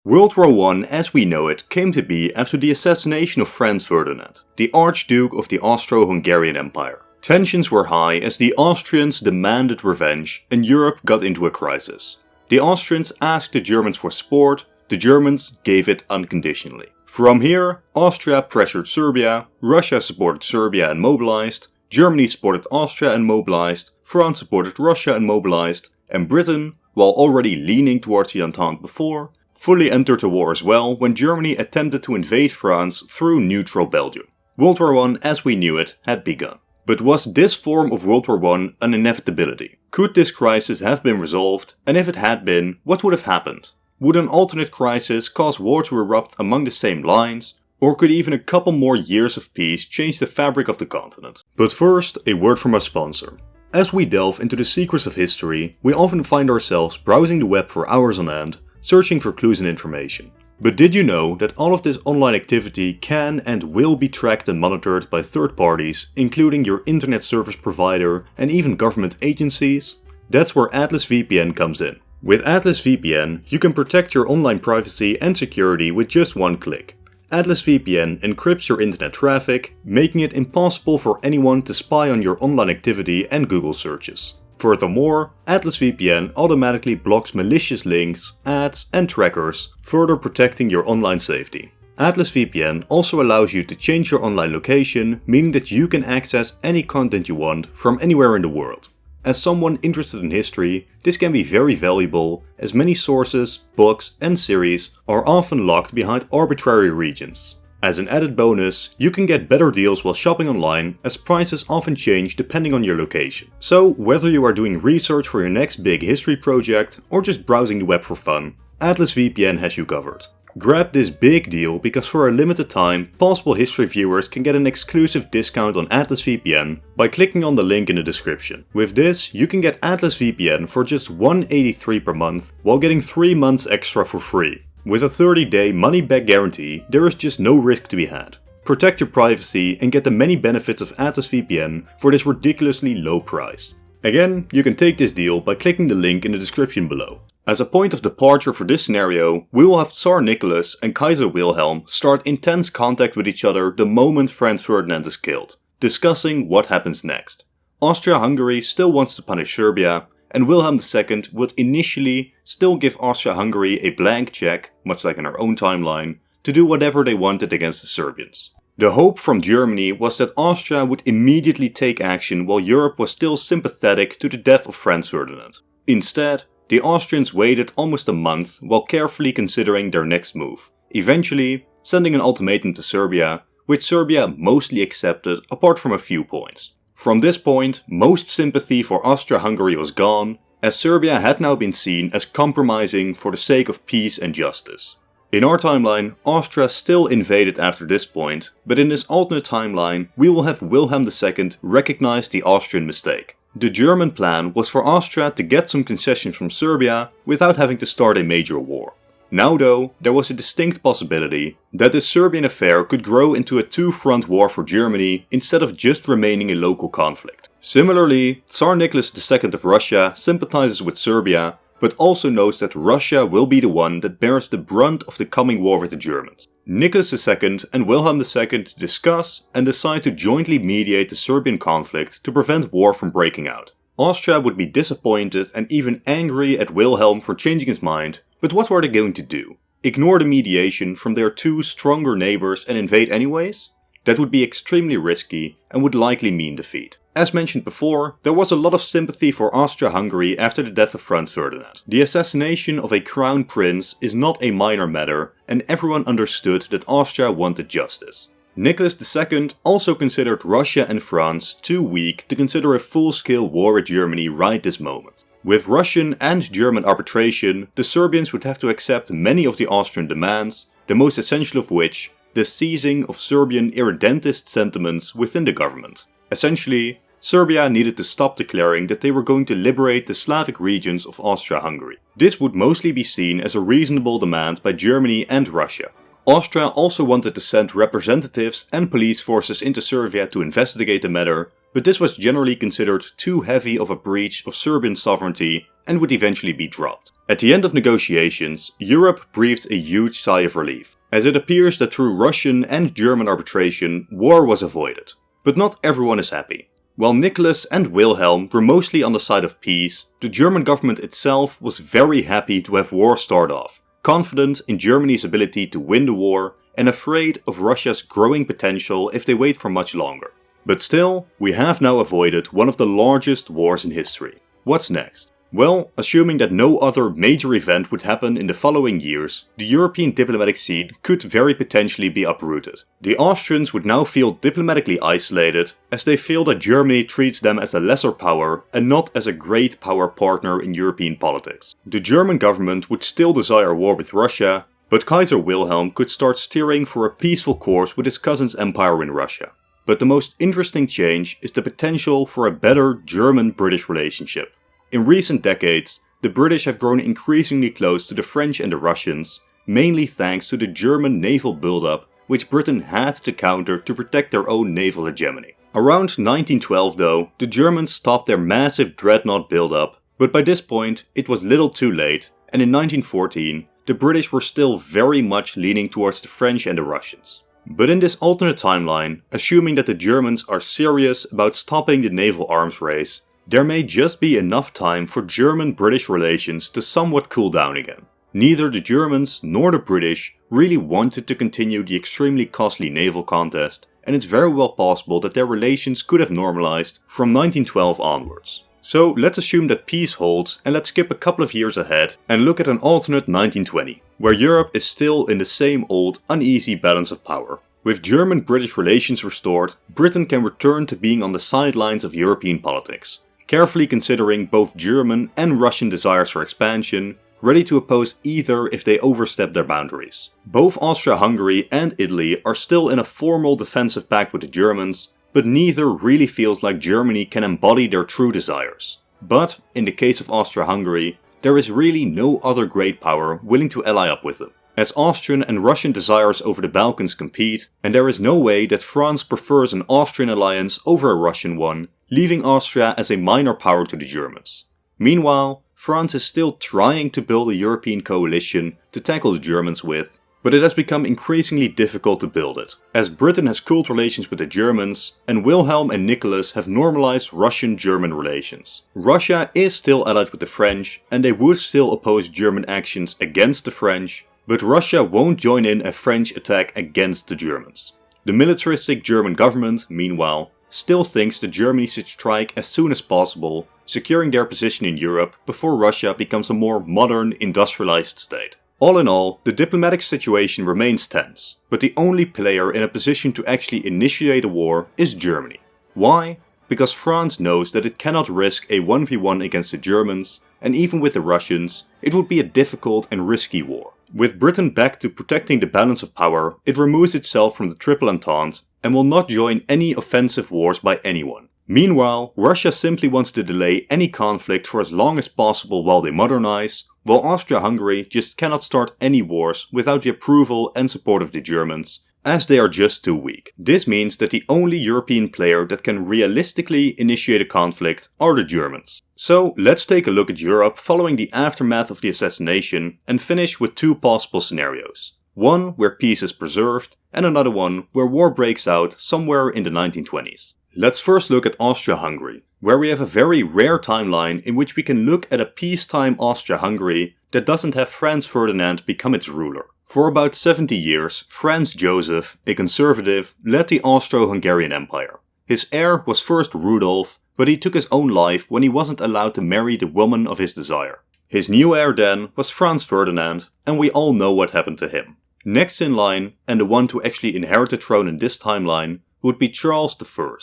World War I as we know it came to be after the assassination of Franz Ferdinand, the Archduke of the Austro-Hungarian Empire. Tensions were high as the Austrians demanded revenge and Europe got into a crisis. The Austrians asked the Germans for support, the Germans gave it unconditionally. From here, Austria pressured Serbia, Russia supported Serbia and mobilized, Germany supported Austria and mobilized, France supported Russia and mobilized, and Britain, while already leaning towards the Entente before, fully entered the war as well when Germany attempted to invade France through neutral Belgium. World War I as we knew it had begun. But was this form of World War I an inevitability? Could this crisis have been resolved, and if it had been, what would have happened? Would an alternate crisis cause war to erupt among the same lines? Or could even a couple more years of peace change the fabric of the continent? But first, a word from our sponsor. As we delve into the secrets of history, we often find ourselves browsing the web for hours on end, searching for clues and information. But did you know that all of this online activity can and will be tracked and monitored by third parties, including your internet service provider and even government agencies? That's where Atlas VPN comes in. With Atlas VPN, you can protect your online privacy and security with just one click. Atlas VPN encrypts your internet traffic, making it impossible for anyone to spy on your online activity and Google searches. Furthermore, Atlas VPN automatically blocks malicious links, ads, and trackers, further protecting your online safety. Atlas VPN also allows you to change your online location, meaning that you can access any content you want from anywhere in the world. As someone interested in history, this can be very valuable, as many sources, books, and series are often locked behind arbitrary regions. As an added bonus, you can get better deals while shopping online, as prices often change depending on your location. So, whether you are doing research for your next big history project or just browsing the web for fun, Atlas VPN has you covered. Grab this big deal because for a limited time, Possible History viewers can get an exclusive discount on Atlas VPN by clicking on the link in the description. With this, you can get Atlas VPN for just $183 per month while getting 3 months extra for free. With a 30-day money-back guarantee, there is just no risk to be had. Protect your privacy and get the many benefits of Atlas VPN for this ridiculously low price. Again, you can take this deal by clicking the link in the description below. As a point of departure for this scenario, we will have Tsar Nicholas and Kaiser Wilhelm start intense contact with each other the moment Franz Ferdinand is killed, discussing what happens next. Austria-Hungary still wants to punish Serbia, and Wilhelm II would initially still give Austria-Hungary a blank check, much like in our own timeline, to do whatever they wanted against the Serbians. The hope from Germany was that Austria would immediately take action while Europe was still sympathetic to the death of Franz Ferdinand. Instead, the Austrians waited almost a month while carefully considering their next move, eventually sending an ultimatum to Serbia, which Serbia mostly accepted apart from a few points. From this point, most sympathy for Austria-Hungary was gone, as Serbia had now been seen as compromising for the sake of peace and justice. In our timeline, Austria still invaded after this point, but in this alternate timeline, we will have Wilhelm II recognize the Austrian mistake. The German plan was for Austria to get some concessions from Serbia without having to start a major war. Now though, there was a distinct possibility that this Serbian affair could grow into a two-front war for Germany instead of just remaining a local conflict. Similarly, Tsar Nicholas II of Russia sympathizes with Serbia, but also knows that Russia will be the one that bears the brunt of the coming war with the Germans. Nicholas II and Wilhelm II discuss and decide to jointly mediate the Serbian conflict to prevent war from breaking out. Austria would be disappointed and even angry at Wilhelm for changing his mind, but what were they going to do? Ignore the mediation from their two stronger neighbors and invade anyways? That would be extremely risky and would likely mean defeat. As mentioned before, there was a lot of sympathy for Austria-Hungary after the death of Franz Ferdinand. The assassination of a crown prince is not a minor matter, and everyone understood that Austria wanted justice. Nicholas II also considered Russia and France too weak to consider a full-scale war with Germany right this moment. With Russian and German arbitration, the Serbians would have to accept many of the Austrian demands, the most essential of which, the seizing of Serbian irredentist sentiments within the government. Essentially, Serbia needed to stop declaring that they were going to liberate the Slavic regions of Austria-Hungary. This would mostly be seen as a reasonable demand by Germany and Russia. Austria also wanted to send representatives and police forces into Serbia to investigate the matter, but this was generally considered too heavy of a breach of Serbian sovereignty and would eventually be dropped. At the end of negotiations, Europe breathed a huge sigh of relief, as it appears that through Russian and German arbitration, war was avoided. But not everyone is happy. While Nicholas and Wilhelm were mostly on the side of peace, the German government itself was very happy to have war start off, confident in Germany's ability to win the war and afraid of Russia's growing potential if they wait for much longer. But still, we have now avoided one of the largest wars in history. What's next? Well, assuming that no other major event would happen in the following years, the European diplomatic scene could very potentially be uprooted. The Austrians would now feel diplomatically isolated, as they feel that Germany treats them as a lesser power and not as a great power partner in European politics. The German government would still desire war with Russia, but Kaiser Wilhelm could start steering for a peaceful course with his cousin's empire in Russia. But the most interesting change is the potential for a better German-British relationship. In recent decades, the British have grown increasingly close to the French and the Russians, mainly thanks to the German naval buildup which Britain had to counter to protect their own naval hegemony. Around 1912 though, the Germans stopped their massive dreadnought buildup, but by this point it was little too late, and in 1914 the British were still very much leaning towards the French and the Russians. But in this alternate timeline, assuming that the Germans are serious about stopping the naval arms race, there may just be enough time for German-British relations to somewhat cool down again. Neither the Germans nor the British really wanted to continue the extremely costly naval contest, and it's very well possible that their relations could have normalized from 1912 onwards. So let's assume that peace holds, and let's skip a couple of years ahead and look at an alternate 1920, where Europe is still in the same old uneasy balance of power. With German-British relations restored, Britain can return to being on the sidelines of European politics, carefully considering both German and Russian desires for expansion, ready to oppose either if they overstep their boundaries. Both Austria-Hungary and Italy are still in a formal defensive pact with the Germans, but neither really feels like Germany can embody their true desires. But, in the case of Austria-Hungary, there is really no other great power willing to ally up with them, as Austrian and Russian desires over the Balkans compete, and there is no way that France prefers an Austrian alliance over a Russian one, leaving Austria as a minor power to the Germans. Meanwhile, France is still trying to build a European coalition to tackle the Germans with, but it has become increasingly difficult to build it, as Britain has cooled relations with the Germans, and Wilhelm and Nicholas have normalized Russian-German relations. Russia is still allied with the French, and they would still oppose German actions against the French, but Russia won't join in a French attack against the Germans. The militaristic German government, meanwhile, still thinks that Germany should strike as soon as possible, securing their position in Europe before Russia becomes a more modern, industrialized state. All in all, the diplomatic situation remains tense, but the only player in a position to actually initiate a war is Germany. Why? Because France knows that it cannot risk a 1v1 against the Germans, and even with the Russians, it would be a difficult and risky war. With Britain back to protecting the balance of power, it removes itself from the Triple Entente and will not join any offensive wars by anyone. Meanwhile, Russia simply wants to delay any conflict for as long as possible while they modernize, while Austria-Hungary just cannot start any wars without the approval and support of the Germans, as they are just too weak. This means that the only European player that can realistically initiate a conflict are the Germans. So let's take a look at Europe following the aftermath of the assassination and finish with two possible scenarios. One where peace is preserved, and another one where war breaks out somewhere in the 1920s. Let's first look at Austria-Hungary, where we have a very rare timeline in which we can look at a peacetime Austria-Hungary that doesn't have Franz Ferdinand become its ruler. For about 70 years, Franz Joseph, a conservative, led the Austro-Hungarian Empire. His heir was first Rudolf, but he took his own life when he wasn't allowed to marry the woman of his desire. His new heir then was Franz Ferdinand, and we all know what happened to him. Next in line, and the one to actually inherit the throne in this timeline, would be Charles I.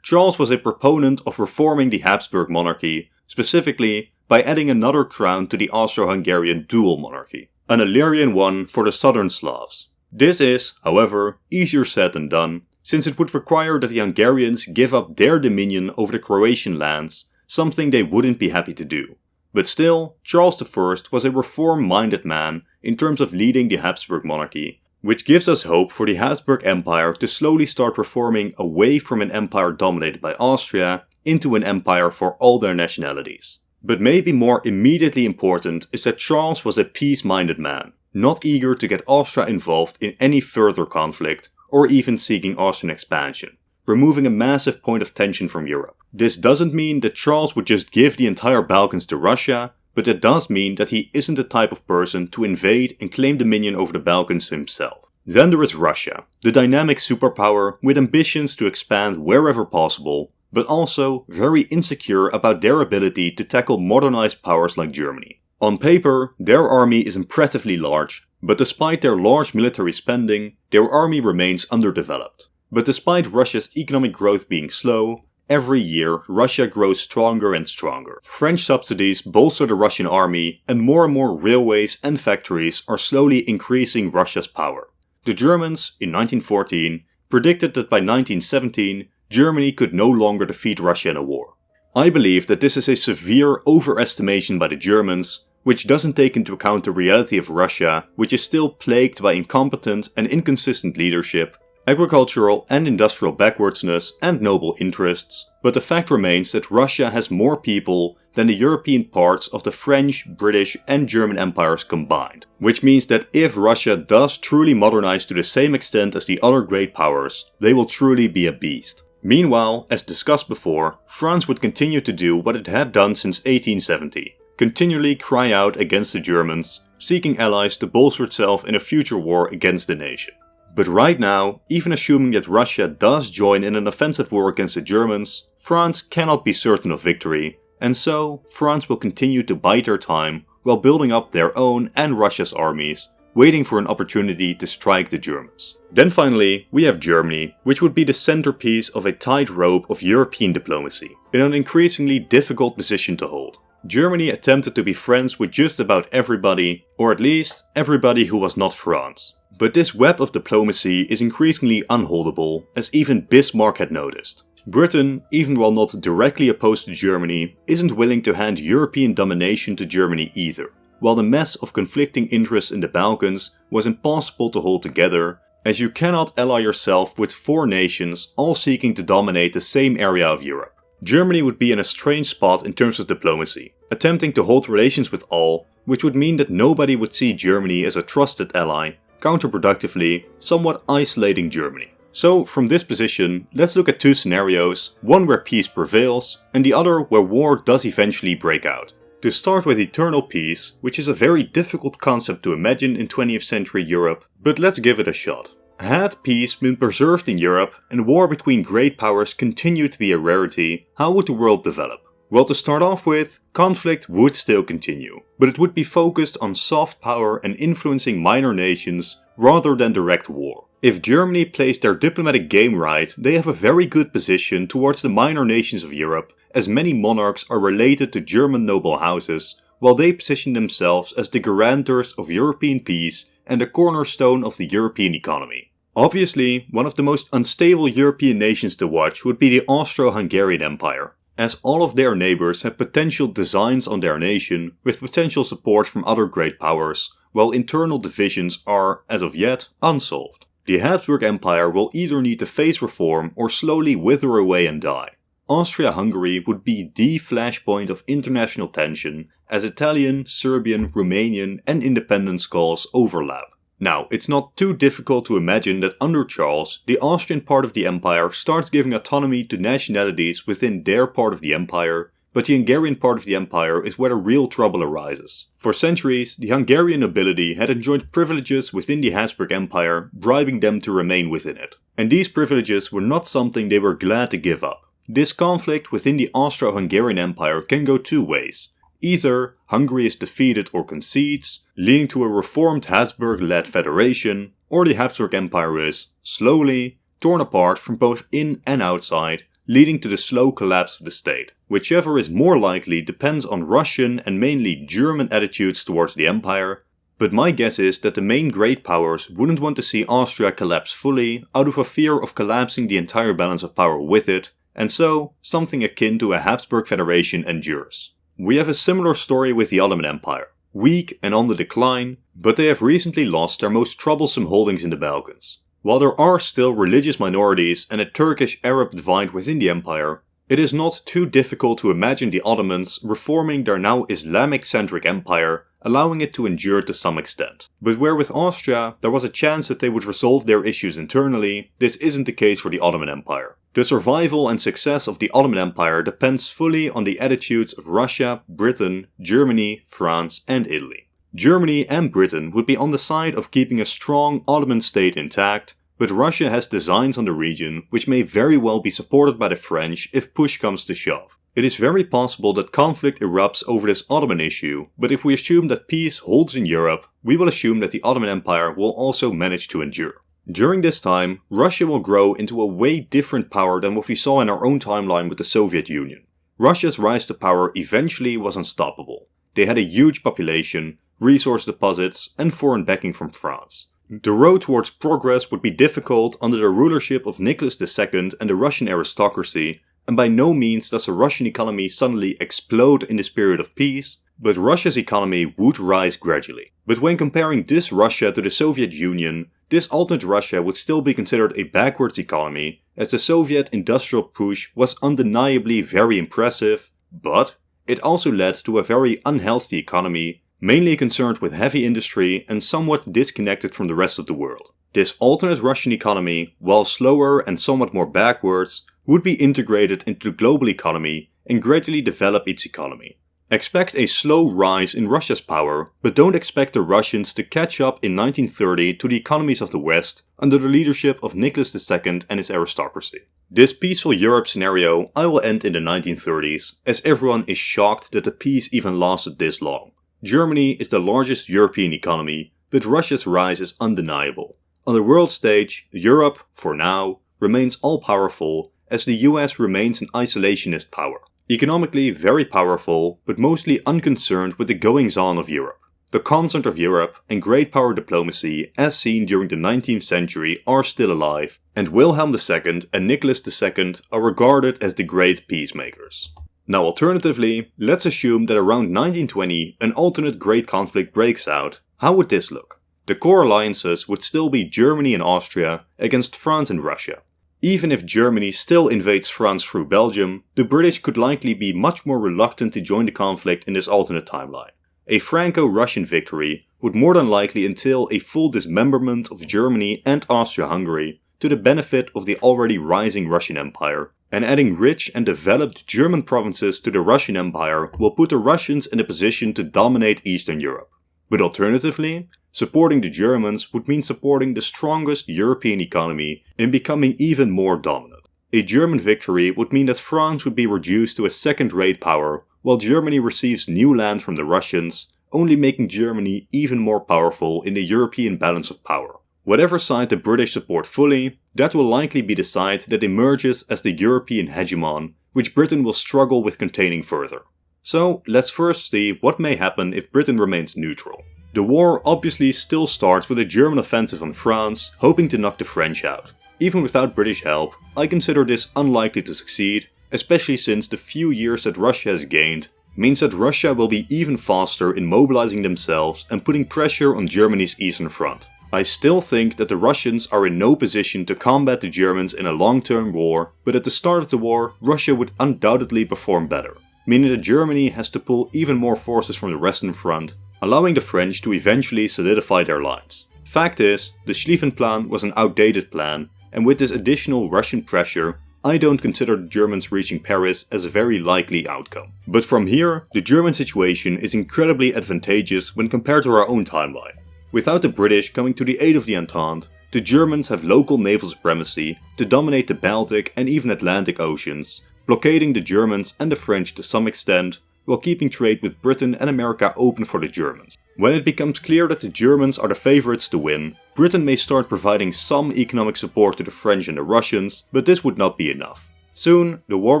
Charles was a proponent of reforming the Habsburg monarchy, specifically by adding another crown to the Austro-Hungarian dual monarchy, an Illyrian one for the southern Slavs. This is, however, easier said than done, since it would require that the Hungarians give up their dominion over the Croatian lands, something they wouldn't be happy to do. But still, Charles I was a reform-minded man in terms of leading the Habsburg monarchy, which gives us hope for the Habsburg Empire to slowly start reforming away from an empire dominated by Austria into an empire for all their nationalities. But maybe more immediately important is that Charles was a peace-minded man, not eager to get Austria involved in any further conflict or even seeking Austrian expansion, removing a massive point of tension from Europe. This doesn't mean that Charles would just give the entire Balkans to Russia, but it does mean that he isn't the type of person to invade and claim dominion over the Balkans himself. Then there is Russia, the dynamic superpower with ambitions to expand wherever possible, but also very insecure about their ability to tackle modernized powers like Germany. On paper, their army is impressively large, but despite their large military spending, their army remains underdeveloped. But despite Russia's economic growth being slow, every year Russia grows stronger and stronger. French subsidies bolster the Russian army, and more railways and factories are slowly increasing Russia's power. The Germans, in 1914, predicted that by 1917, Germany could no longer defeat Russia in a war. I believe that this is a severe overestimation by the Germans, which doesn't take into account the reality of Russia, which is still plagued by incompetent and inconsistent leadership, agricultural and industrial backwardness and noble interests, but the fact remains that Russia has more people than the European parts of the French, British and German empires combined. Which means that if Russia does truly modernize to the same extent as the other great powers, they will truly be a beast. Meanwhile, as discussed before, France would continue to do what it had done since 1870, continually cry out against the Germans, seeking allies to bolster itself in a future war against the nation. But right now, even assuming that Russia does join in an offensive war against the Germans, France cannot be certain of victory, and so France will continue to bide their time while building up their own and Russia's armies, waiting for an opportunity to strike the Germans. Then finally, we have Germany, which would be the centerpiece of a tightrope of European diplomacy, in an increasingly difficult position to hold. Germany attempted to be friends with just about everybody, or at least everybody who was not France. But this web of diplomacy is increasingly unholdable, as even Bismarck had noticed. Britain, even while not directly opposed to Germany, isn't willing to hand European domination to Germany either. While the mess of conflicting interests in the Balkans was impossible to hold together, as you cannot ally yourself with 4 nations all seeking to dominate the same area of Europe. Germany would be in a strange spot in terms of diplomacy, attempting to hold relations with all, which would mean that nobody would see Germany as a trusted ally, counterproductively, somewhat isolating Germany. So from this position, let's look at 2 scenarios, one where peace prevails, and the other where war does eventually break out. To start with eternal peace, which is a very difficult concept to imagine in 20th century Europe, but let's give it a shot. Had peace been preserved in Europe and war between great powers continued to be a rarity, how would the world develop? Well, to start off with, conflict would still continue, but it would be focused on soft power and influencing minor nations rather than direct war. If Germany plays their diplomatic game right, they have a very good position towards the minor nations of Europe, as many monarchs are related to German noble houses, while they position themselves as the guarantors of European peace and the cornerstone of the European economy. Obviously, one of the most unstable European nations to watch would be the Austro-Hungarian Empire, as all of their neighbors have potential designs on their nation with potential support from other great powers, while internal divisions are, as of yet, unsolved. The Habsburg Empire will either need to face reform or slowly wither away and die. Austria-Hungary would be the flashpoint of international tension as Italian, Serbian, Romanian and independence calls overlap. Now, it's not too difficult to imagine that under Charles, the Austrian part of the empire starts giving autonomy to nationalities within their part of the empire, but the Hungarian part of the empire is where the real trouble arises. For centuries, the Hungarian nobility had enjoyed privileges within the Habsburg Empire, bribing them to remain within it. And these privileges were not something they were glad to give up. This conflict within the Austro-Hungarian Empire can go 2 ways. Either Hungary is defeated or concedes, leading to a reformed Habsburg-led federation, or the Habsburg Empire is, slowly, torn apart from both in and outside, leading to the slow collapse of the state. Whichever is more likely depends on Russian and mainly German attitudes towards the empire, but my guess is that the main great powers wouldn't want to see Austria collapse fully out of a fear of collapsing the entire balance of power with it, and so something akin to a Habsburg federation endures. We have a similar story with the Ottoman Empire. weak and on the decline, but they have recently lost their most troublesome holdings in the Balkans. While there are still religious minorities and a Turkish-Arab divide within the empire, it is not too difficult to imagine the Ottomans reforming their now Islamic-centric empire, allowing it to endure to some extent. But where with Austria there was a chance that they would resolve their issues internally, this isn't the case for the Ottoman Empire. The survival and success of the Ottoman Empire depends fully on the attitudes of Russia, Britain, Germany, France and Italy. Germany and Britain would be on the side of keeping a strong Ottoman state intact, but Russia has designs on the region which may very well be supported by the French if push comes to shove. It is very possible that conflict erupts over this Ottoman issue, but if we assume that peace holds in Europe, we will assume that the Ottoman Empire will also manage to endure. During this time, Russia will grow into a way different power than what we saw in our own timeline with the Soviet Union. Russia's rise to power eventually was unstoppable. They had a huge population, resource deposits, and foreign backing from France. The road towards progress would be difficult under the rulership of Nicholas II and the Russian aristocracy, and by no means does the Russian economy suddenly explode in this period of peace, but Russia's economy would rise gradually. But when comparing this Russia to the Soviet Union, this alternate Russia would still be considered a backwards economy, as the Soviet industrial push was undeniably very impressive, but it also led to a very unhealthy economy, mainly concerned with heavy industry and somewhat disconnected from the rest of the world. This alternate Russian economy, while slower and somewhat more backwards, would be integrated into the global economy and gradually develop its economy. Expect a slow rise in Russia's power, but don't expect the Russians to catch up in 1930 to the economies of the West under the leadership of Nicholas II and his aristocracy. This peaceful Europe scenario I will end in the 1930s, as everyone is shocked that the peace even lasted this long. Germany is the largest European economy, but Russia's rise is undeniable. On the world stage, Europe, for now, remains all-powerful, as the US remains an isolationist power. Economically very powerful, but mostly unconcerned with the goings-on of Europe. The concept of Europe and great power diplomacy as seen during the 19th century are still alive, and Wilhelm II and Nicholas II are regarded as the great peacemakers. Now alternatively, let's assume that around 1920 an alternate great conflict breaks out. How would this look? The core alliances would still be Germany and Austria against France and Russia. Even if Germany still invades France through Belgium, the British could likely be much more reluctant to join the conflict in this alternate timeline. A Franco-Russian victory would more than likely entail a full dismemberment of Germany and Austria-Hungary to the benefit of the already rising Russian Empire, and adding rich and developed German provinces to the Russian Empire will put the Russians in a position to dominate Eastern Europe. But alternatively, supporting the Germans would mean supporting the strongest European economy in becoming even more dominant. A German victory would mean that France would be reduced to a second-rate power, while Germany receives new land from the Russians, only making Germany even more powerful in the European balance of power. Whatever side the British support fully, that will likely be the side that emerges as the European hegemon, which Britain will struggle with containing further. So let's first see what may happen if Britain remains neutral. The war obviously still starts with a German offensive on France, hoping to knock the French out. Even without British help, I consider this unlikely to succeed, especially since the few years that Russia has gained means that Russia will be even faster in mobilizing themselves and putting pressure on Germany's eastern front. I still think that the Russians are in no position to combat the Germans in a long-term war, but at the start of the war, Russia would undoubtedly perform better, meaning that Germany has to pull even more forces from the Western Front, allowing the French to eventually solidify their lines. Fact is, the Schlieffen Plan was an outdated plan, and with this additional Russian pressure, I don't consider the Germans reaching Paris as a very likely outcome. But from here, the German situation is incredibly advantageous when compared to our own timeline. Without the British coming to the aid of the Entente, the Germans have local naval supremacy to dominate the Baltic and even Atlantic Oceans, blockading the Germans and the French to some extent, while keeping trade with Britain and America open for the Germans. When it becomes clear that the Germans are the favorites to win, Britain may start providing some economic support to the French and the Russians, but this would not be enough. Soon, the war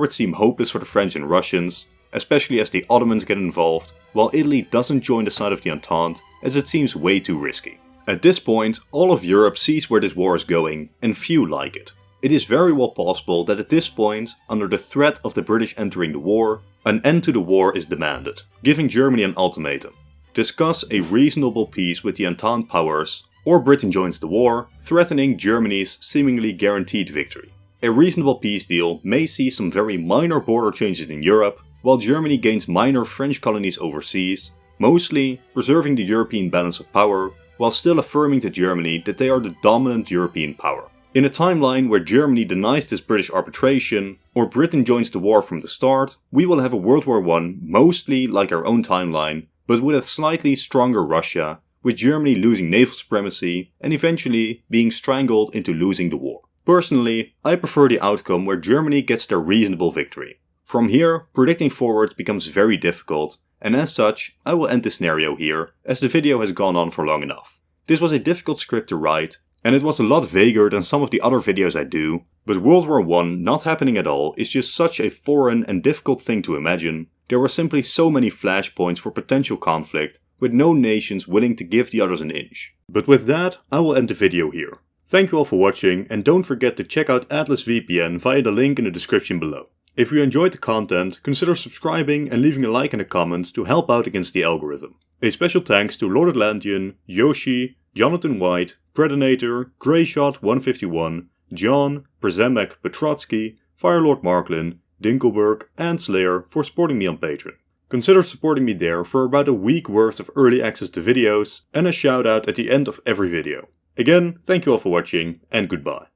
would seem hopeless for the French and Russians, especially as the Ottomans get involved, while Italy doesn't join the side of the Entente, as it seems way too risky. At this point, all of Europe sees where this war is going, and few like it. It is very well possible that at this point, under the threat of the British entering the war, an end to the war is demanded, giving Germany an ultimatum. discuss a reasonable peace with the Entente powers, or Britain joins the war, threatening Germany's seemingly guaranteed victory. A reasonable peace deal may see some very minor border changes in Europe, while Germany gains minor French colonies overseas, mostly preserving the European balance of power, while still affirming to Germany that they are the dominant European power. In a timeline where Germany denies this British arbitration, or Britain joins the war from the start, we will have a World War I mostly like our own timeline, but with a slightly stronger Russia, with Germany losing naval supremacy and eventually being strangled into losing the war. Personally, I prefer the outcome where Germany gets their reasonable victory. From here, predicting forward becomes very difficult, and as such, I will end this scenario here, as the video has gone on for long enough. This was a difficult script to write, and it was a lot vaguer than some of the other videos I do, but World War I not happening at all is just such a foreign and difficult thing to imagine. There were simply so many flashpoints for potential conflict, with no nations willing to give the others an inch. But with that, I will end the video here. Thank you all for watching, and don't forget to check out AtlasVPN via the link in the description below. If you enjoyed the content, consider subscribing and leaving a like and a comment to help out against the algorithm. A special thanks to Lord Atlantean, Yoshi, Jonathan White, Predator, Greyshot151, John, Prezemek Petrotsky, Firelord Marklin, Dinkelberg, and Slayer for supporting me on Patreon. Consider supporting me there for about a week worth of early access to videos and a shout out at the end of every video. Again, thank you all for watching and goodbye.